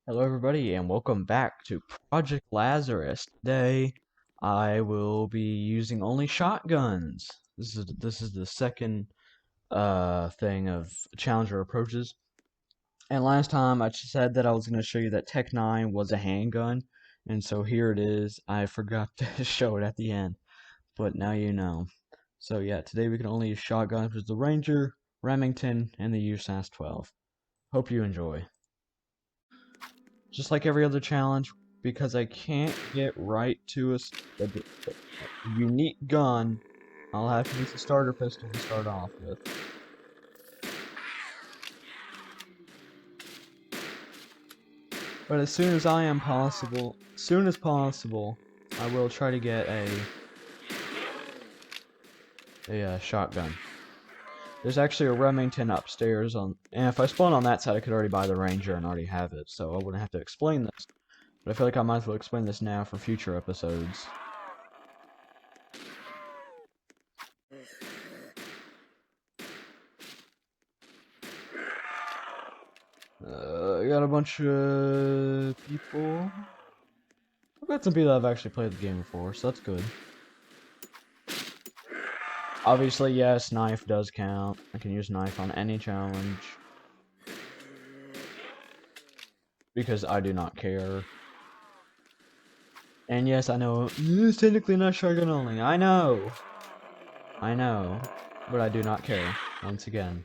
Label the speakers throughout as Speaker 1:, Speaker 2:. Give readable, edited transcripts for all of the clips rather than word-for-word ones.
Speaker 1: Hello everybody and welcome back to Project Lazarus. Today I will be using only shotguns. This is the second thing of Challenger approaches. And last time I said that I was going to show you that Tech 9 was a handgun, and so here it is. I forgot to show it at the end, but now you know. So yeah, today we can only use shotguns with the Ranger, Remington, and the USAS 12. Hope you enjoy. Just like every other challenge, because I can't get right to a unique gun, I'll have to use the starter pistol to start off with. But as soon as possible, I will try to get a shotgun. There's actually a Remington upstairs and if I spawn on that side, I could already buy the Ranger and already have it, so I wouldn't have to explain this. But I feel like I might as well explain this now for future episodes. I got a bunch of people. I've got some people that have actually played the game before, so that's good. Obviously, yes, knife does count. I can use knife on any challenge. Because I do not care. And yes, I know, it's technically not shotgun only. I know. But I do not care, once again.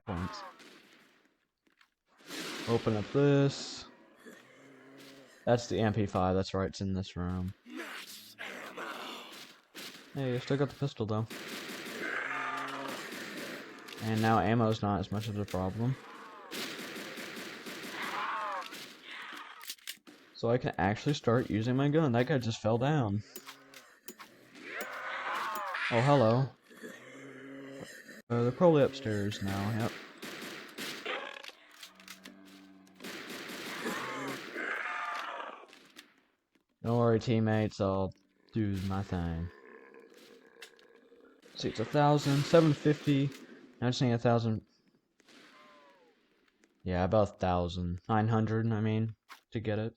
Speaker 1: Points. Open up this. That's the MP5, that's right, it's in this room. Hey, you still got the pistol though. And now ammo's not as much of a problem. So I can actually start using my gun. That guy just fell down. Oh, hello. They're probably upstairs now, yep. Don't worry, teammates, I'll do my thing. See, it's 1,000, 750. Now I just need 1,000. Yeah, about 1,000. 900, I mean, to get it.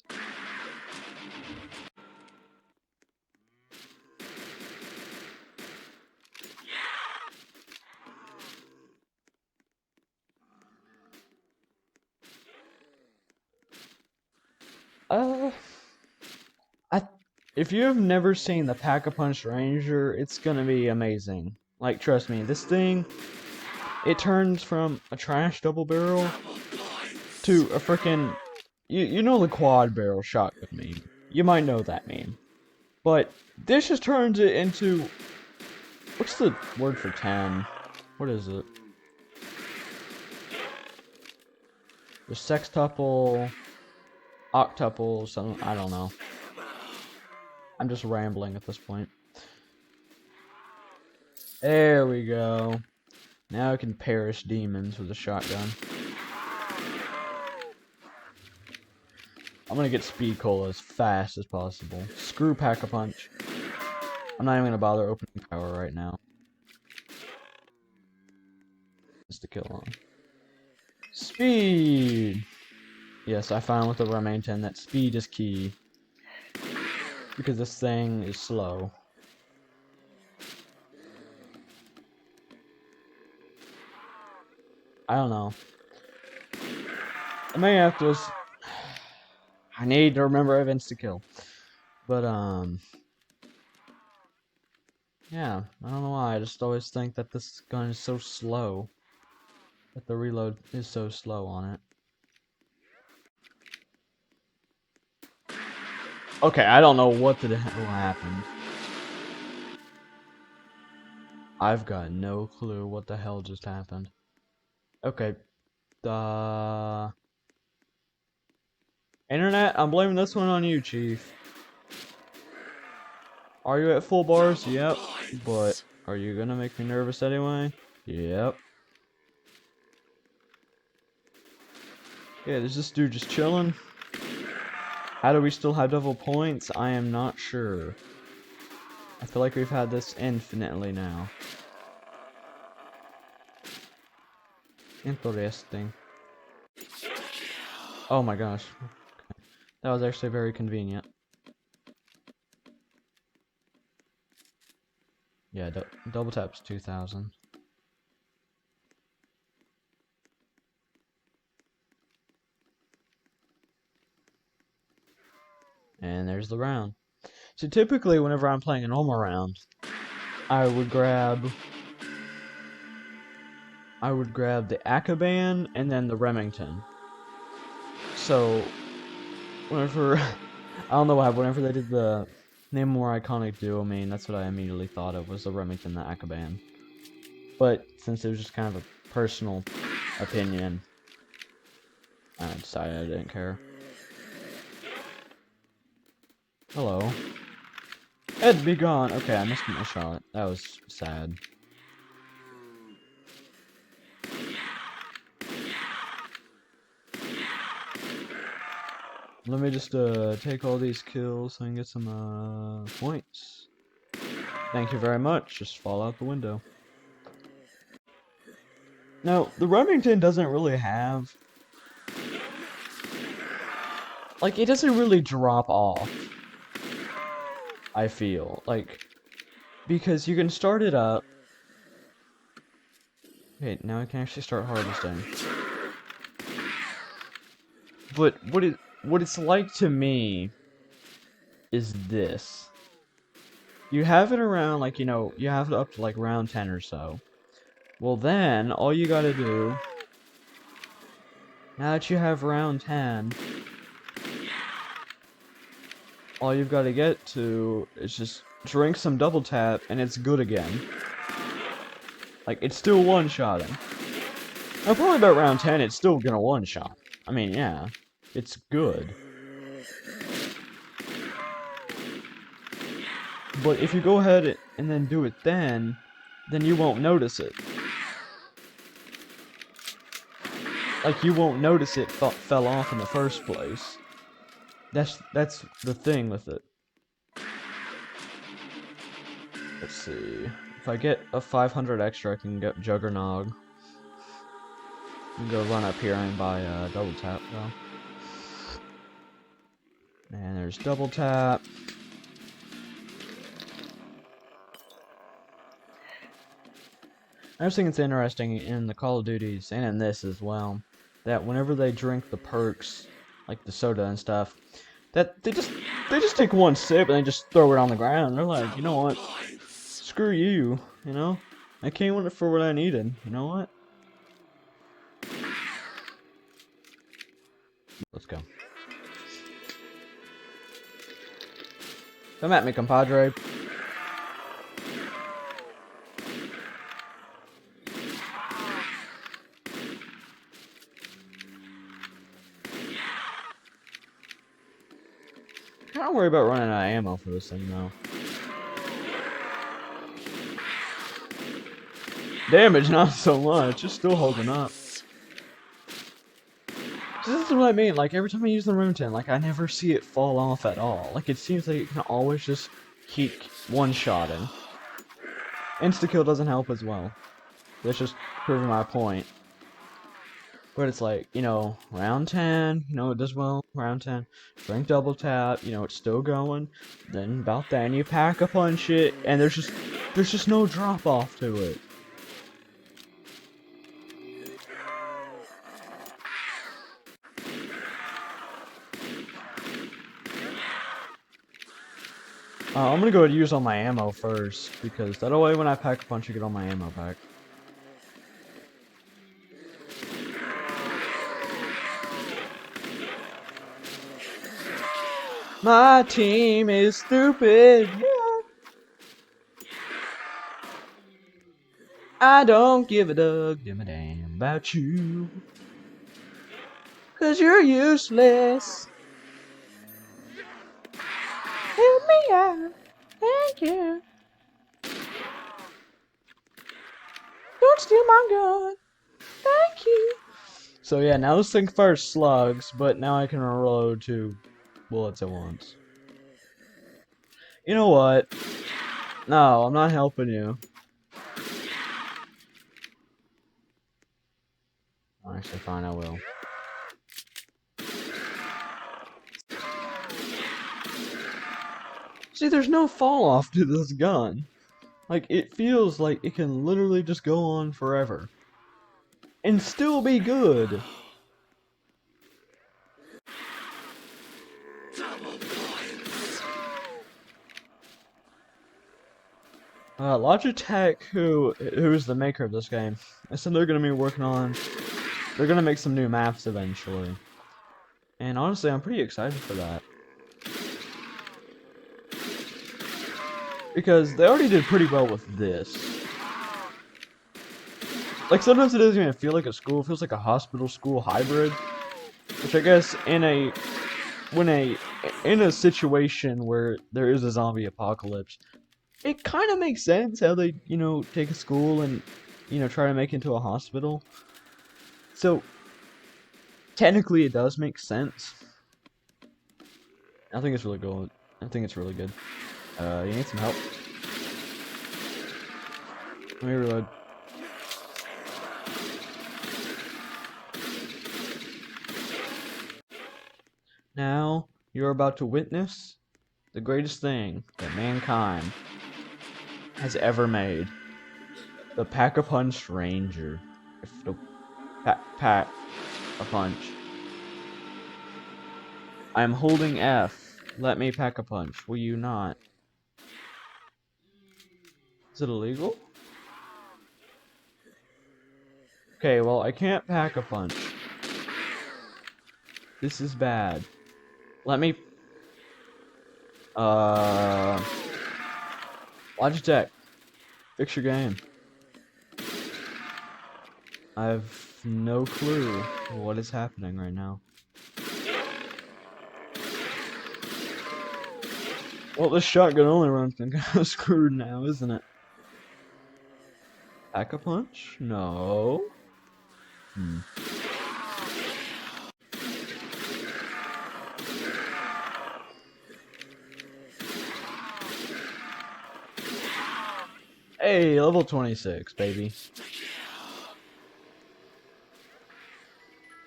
Speaker 1: If you have never seen the Pack-a-Punch Ranger, it's gonna be amazing. Like, trust me, this thing, it turns from a trash double barrel to a frickin', you know the quad barrel shotgun meme. You might know that meme. But this just turns it into, what's the word for 10? What is it? The sextuple, octuple, something, I don't know. I'm just rambling at this point. There we go. Now I can perish demons with a shotgun. I'm gonna get speed cola as fast as possible. Screw Pack-a-Punch. I'm not even gonna bother opening power right now. Just to kill on. Speed! Yes, I found with the Remington that speed is key. Because this thing is slow. I don't know. I may have to... I need to remember events to kill. But, yeah, I don't know why. I just always think that this gun is so slow. That the reload is so slow on it. Okay, I don't know what the hell happened. I've got no clue what the hell just happened. Okay. Internet, I'm blaming this one on you, Chief. Are you at full bars? Yep. But are you gonna make me nervous anyway? Yep. Yeah, there's this dude just chilling. How do we still have double points? I am not sure. I feel like we've had this infinitely now. Interesting. Oh my gosh. That was actually very convenient. Yeah, double tap's 2,000. And there's the round. So typically, whenever I'm playing a normal round, I would grab the Akaban and then the Remington. So whenever I don't know why, whenever they did the name more iconic duo, I mean that's what I immediately thought of was the Remington, the Akaban. But since it was just kind of a personal opinion, I decided I didn't care. Hello. Ed, be gone. Okay, I missed my shot. That was sad. Let me just take all these kills so I can get some points. Thank you very much. Just fall out the window. Now, the Remington doesn't really have... Like, it doesn't really drop off, I feel. Like, because you can start it up. Okay, now I can actually start harvesting. But what it's like to me is this. You have it around, like, you know, you have it up to, like, round 10 or so. Well, then, all you gotta do, now that you have round 10, all you've got to get to is just drink some double tap, and it's good again. Like, it's still one-shotting. Now, probably about round 10, it's still gonna one-shot. I mean, yeah, it's good. But if you go ahead and then do it then you won't notice it. Like, you won't notice it fell off in the first place. That's the thing with it. Let's see. If I get a 500 extra, I can get Juggernog. I'm gonna run up here and buy a double tap, though. And there's double tap. I just think it's interesting in the Call of Duties, and in this as well, that whenever they drink the perks, like the soda and stuff, that they just take one sip and they just throw it on the ground. They're like, you know what? Screw you, you know? I came with it for what I needed, you know what? Let's go. Come at me, compadre. I don't worry about running out of ammo for this thing, though. Damage, not so much. It's still holding up. This is what I mean. Like, every time I use the Remington, like, I never see it fall off at all. Like, it seems like it can always just keep one-shotting. Insta-kill doesn't help as well. That's just proving my point. But it's like, you know, round 10, you know, it does well, round 10. Drink double tap, you know, it's still going. Then about then you pack a punch it, and there's just no drop off to it. I'm gonna go ahead and use all my ammo first, because that way when I pack a punch I get all my ammo back. My team is stupid. Yeah. I don't give a damn about you. 'Cause you're useless. Help me out. Thank you. Don't steal my gun. Thank you. So yeah, now this thing fires slugs, but now I can reload 2 bullets at once. You know what? No, I'm not helping you. Actually, fine, I will. See, there's no fall off to this gun. Like, it feels like it can literally just go on forever. And still be good. Logitech, who's the maker of this game, I said they're gonna be working on. They're gonna make some new maps eventually, and honestly, I'm pretty excited for that because they already did pretty well with this. Like sometimes it doesn't even feel like a school; it feels like a hospital-school hybrid, which I guess in a situation where there is a zombie apocalypse, it kind of makes sense how they, take a school and, try to make it into a hospital. So, technically it does make sense. I think it's really good. I think it's really good. You need some help? Let me reload. Now, you're about to witness the greatest thing that mankind has ever made. The Pack-a-Punch Ranger. Pack a punch. I'm holding F. Let me pack a punch. Will you not? Is it illegal? Okay, well, I can't pack a punch. This is bad. Let me... Logitech. Fix your game. I have no clue what is happening right now. Well, this shotgun only run's been kind of screwed now, isn't it? Pack-a-punch? No. Hey, level 26, baby.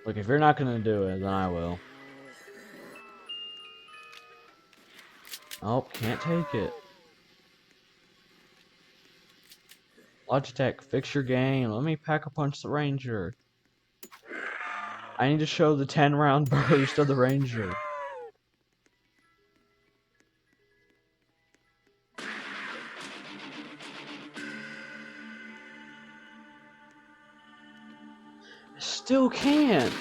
Speaker 1: Look, if you're not gonna do it, then I will. Oh, can't take it. Logitech, fix your game. Let me pack-a-punch the Ranger. I need to show the 10-round burst of the Ranger. I still can't.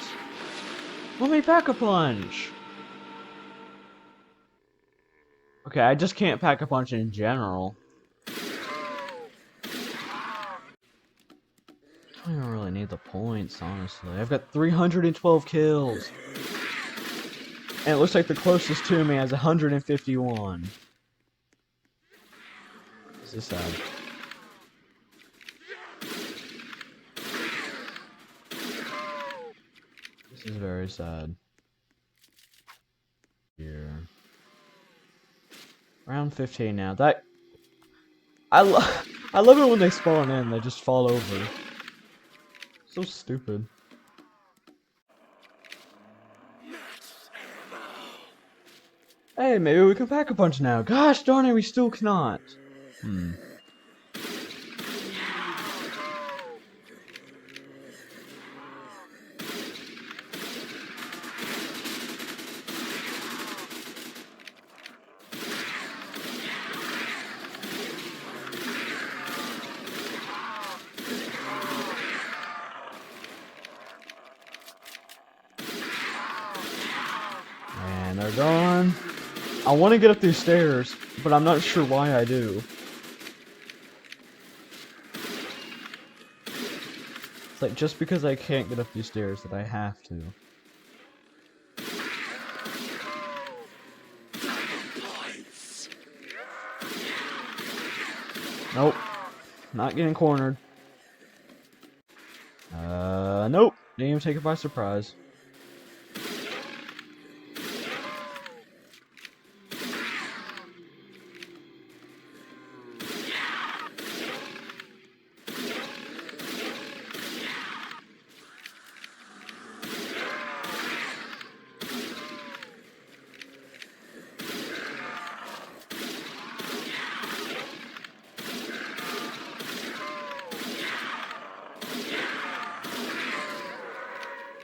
Speaker 1: Let me pack-a-punch. Okay, I just can't pack-a-punch in general. I don't really need the points, honestly. I've got 312 kills. And it looks like the closest to me has 151. This is sad. This is very sad. Here. Round 15 now. I love it when they spawn in, they just fall over. So stupid. Hey, maybe we can pack-a-punch now. Gosh darn it, we still cannot. And they're gone. I want to get up these stairs, but I'm not sure why I do. It's like just because I can't get up these stairs that I have to. Nope. Not getting cornered. Nope. Didn't even take it by surprise.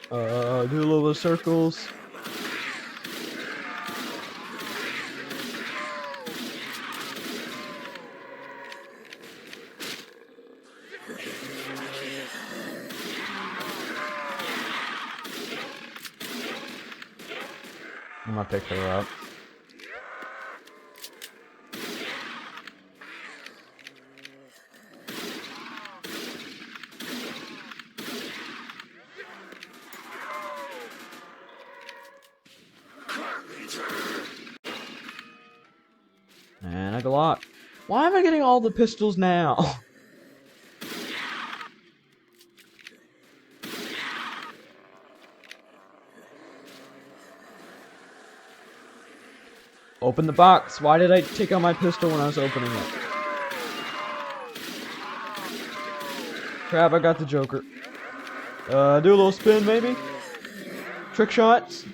Speaker 1: Do a little bit of circles. I'm gonna pick her up. And a Glock. Why am I getting all the pistols now? Open the box. Why did I take out my pistol when I was opening it? Crap, I got the Joker. Do a little spin, maybe? Trick shots?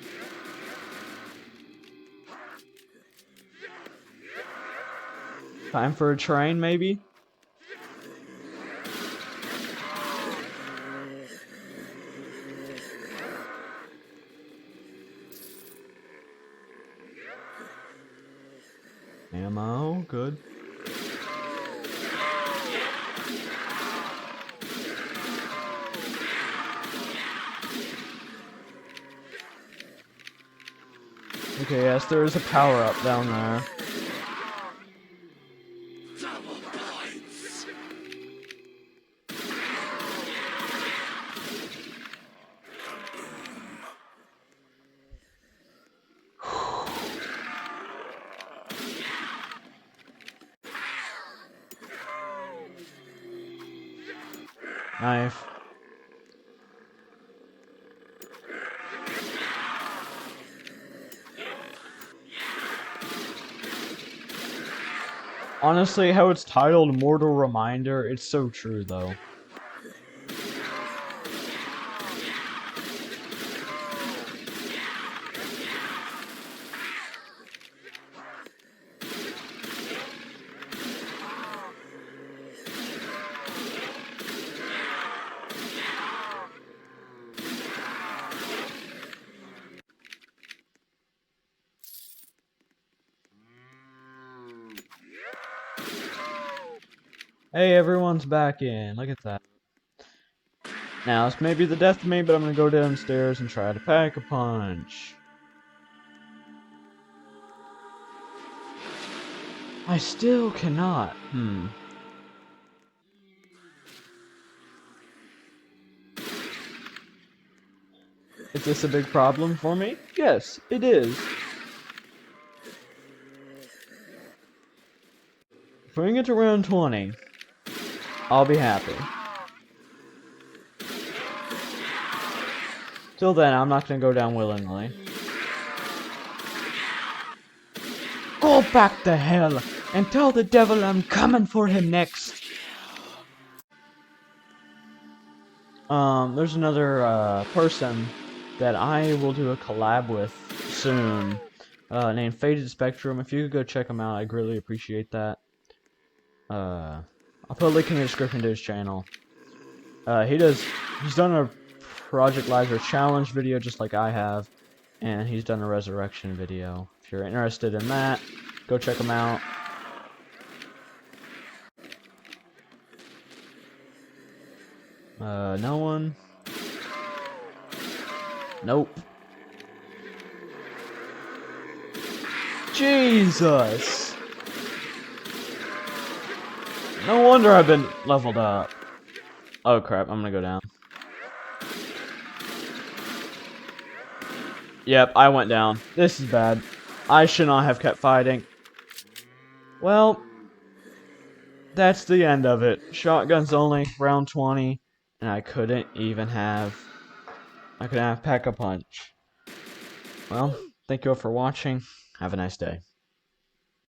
Speaker 1: Time for a train, maybe? Ammo, good. Okay, yes, there is a power-up down there. Knife. Honestly, how it's titled Mortal Reminder, it's so true though. Hey, everyone's back in. Look at that. Now, this may be the death of me, but I'm gonna go downstairs and try to pack a punch. I still cannot. Is this a big problem for me? Yes, it is. If we can get to round 20, I'll be happy. Till then, I'm not gonna go down willingly. Go back to hell and tell the devil I'm coming for him next. There's another person that I will do a collab with soon, named Faded Spectrum. If you could go check him out, I'd greatly appreciate that. I'll put a link in the description to his channel. He's done a Project Lazarus challenge video just like I have, and he's done a resurrection video. If you're interested in that, go check him out. No one. Nope. Jesus! No wonder I've been leveled up. Oh crap, I'm gonna go down. Yep, I went down. This is bad. I should not have kept fighting. Well, that's the end of it. Shotguns only, round 20, and I couldn't have Pack-a-Punch. Well, thank you all for watching. Have a nice day.